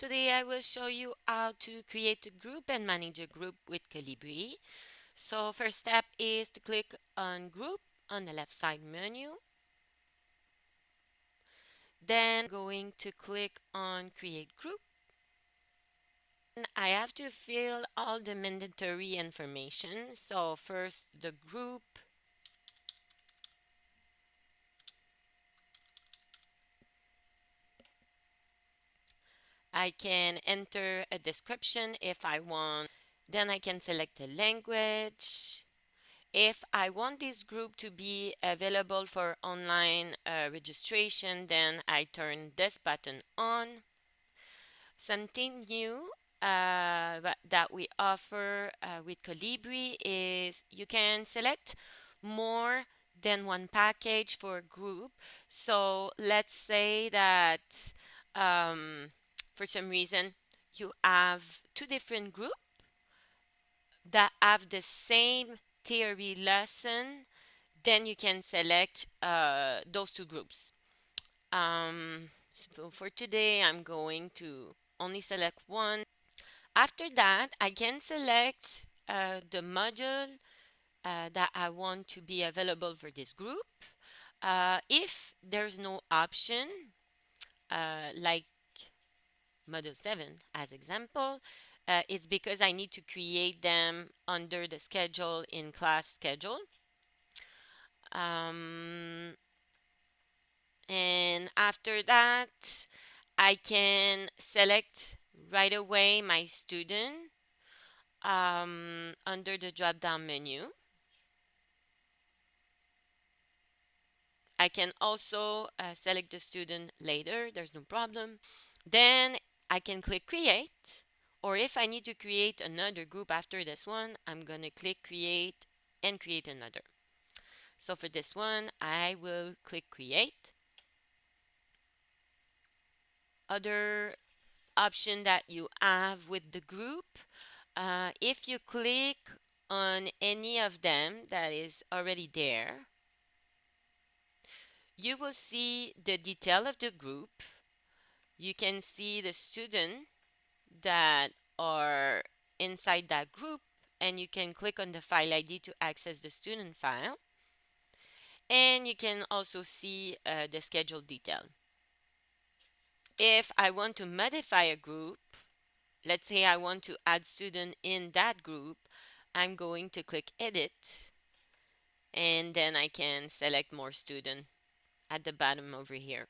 Today I will show you how to create a group and manage a group with Colibri. So first step is to click on group on the left side menu. Then going to click on create group. And I have to fill all the mandatory information. So first the group. I can enter a description if I want. Then I can select a language. If I want this group to be available for online registration, then I turn this button on. Something new that we offer with Colibri is you can select more than one package for a group. So let's say that for some reason you have two different groups that have the same theory lesson, then you can select those two groups. So for today, I'm going to only select one. After that, I can select the module that I want to be available for this group. If there's no option, like module 7 as example, it's because I need to create them under the schedule in class schedule. Um, and after that, I can select right away my student under the drop down menu. I can also select the student later, there's no problem. Then I can click create, or if I need to create another group after this one, I'm gonna click create and create another. So for this one, I will click create. Other option that you have with the group, if you click on any of them that is already there, you will see the detail of the group. You can see the student that are inside that group, and you can click on the file ID to access the student file. And you can also see the schedule detail. If I want to modify a group, let's say I want to add student in that group, I'm going to click edit, and then I can select more student at the bottom over here.